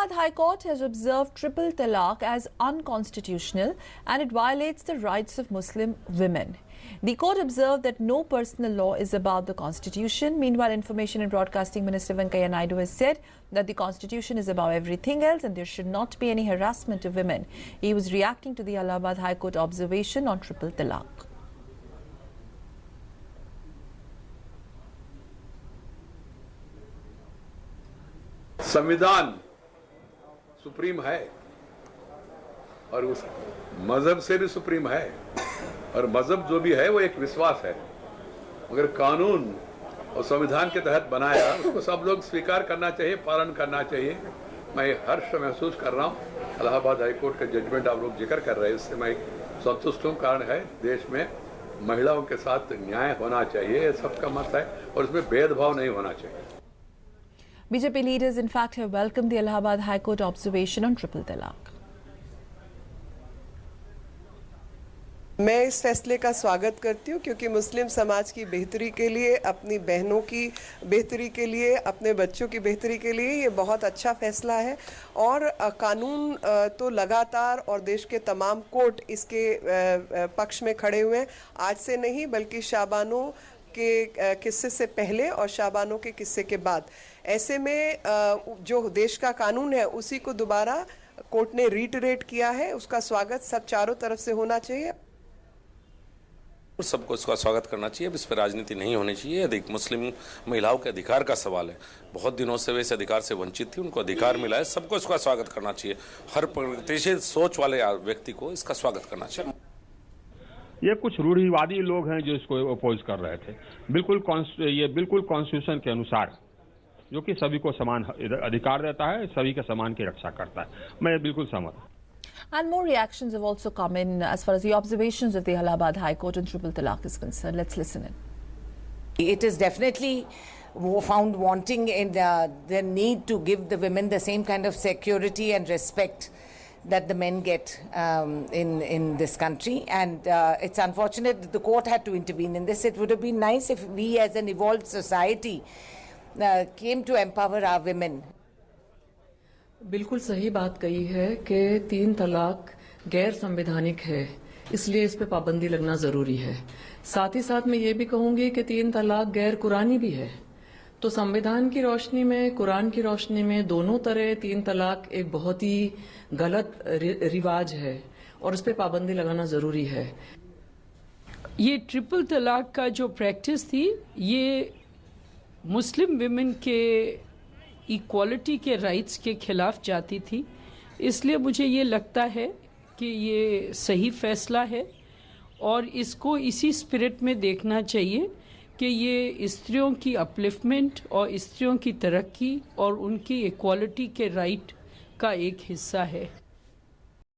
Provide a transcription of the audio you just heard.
Allahabad High Court has observed triple talaq as unconstitutional and it violates the rights of Muslim women. The court observed that no personal law is above the Constitution. Meanwhile, Information and Broadcasting Minister Venkaiah Naidu has said that the Constitution is above everything else and there should not be any harassment of women. He was reacting to the Allahabad High Court observation on triple talaq. संविधान supreme है और उस मजहब से भी supreme है और मजहब जो भी है वो एक विश्वास है, मगर कानून और संविधान के तहत बनाया उसको सब लोग स्वीकार करना चाहिए, पालन करना चाहिए। मैं हर्ष महसूस कर रहा हूँ। इलाहाबाद हाई कोर्ट का जजमेंट आप लोग जिक्र कर रहे हैं, इससे मैं संतुष्ट हूँ। कारण है देश में महिलाओं के साथ न्याय होना चाहिए, सबका मत है और इसमें भेदभाव नहीं होना चाहिए। BJP leaders, in fact, have welcomed the Allahabad High Court observation on triple talaq. मैं इस फैसले का स्वागत करती हूँ क्योंकि मुस्लिम समाज की बेहतरी के लिए, अपनी बहनों की बेहतरी के लिए, अपने बच्चों की बेहतरी के लिए ये बहुत अच्छा फैसला है। और कानून तो लगातार और देश के तमाम कोर्ट इसके पक्ष में खड़े हुए हैं। आज से नहीं बल्कि शाबानों के किस्से से पहले और शाबानों के किस्से के बाद। ऐसे में जो देश का कानून है उसी को दोबारा कोर्ट ने रीटरेट किया है। उसका स्वागत सब चारों तरफ से होना चाहिए। सबको इसका स्वागत करना चाहिए। इस पर राजनीति नहीं होनी चाहिए। अधिक मुस्लिम महिलाओं के अधिकार का सवाल है। बहुत दिनों से वे इस अधिकार से वंचित थी, उनको अधिकार मिला है। सबको इसका स्वागत करना चाहिए। हर प्रगतिशील सोच वाले व्यक्ति को इसका स्वागत करना चाहिए। ये कुछ रूढ़िवादी लोग हैं जो इसको अपोज कर रहे थे। ये बिल्कुल कॉन्स्टिट्यूशन के अनुसार, जो कि सभी को समान अधिकार देता है, सभी के समान की रक्षा करता है। मैं बिल्कुल सहमत हूं। And more reactions have also come in as far as the observations of the Allahabad High Court on triple talaq is concerned. Let's listen in. It is definitely found wanting in the need to give the women the same kind of security and respect that the men get in this country, and it's unfortunate that the court had to intervene in this. It would have been nice if we as an evolved society came to empower our women. बिल्कुल सही बात कही है कि 3 तलाक गैर संवैधानिक है, इसलिए इस पे पाबंदी लगना जरूरी है। साथ ही साथ मैं ये भी कहूंगी कि 3 तलाक गैर कुरानी भी है। तो संविधान की रोशनी में, कुरान की रोशनी में दोनों तरह 3 तलाक एक बहुत ही गलत रिवाज है और इस पे पाबंदी लगाना जरूरी है। ये ट्रिपल तलाक का जो प्रैक्टिस थी, ये मुस्लिम विमेन के इक्वालिटी के राइट्स के खिलाफ जाती थी। इसलिए मुझे ये लगता है कि ये सही फैसला है और इसको इसी स्पिरिट में देखना चाहिए कि ये स्त्रियों की अपलिफ्टमेंट और स्त्रियों की तरक्की और उनकी इक्वालिटी के राइट का एक हिस्सा है।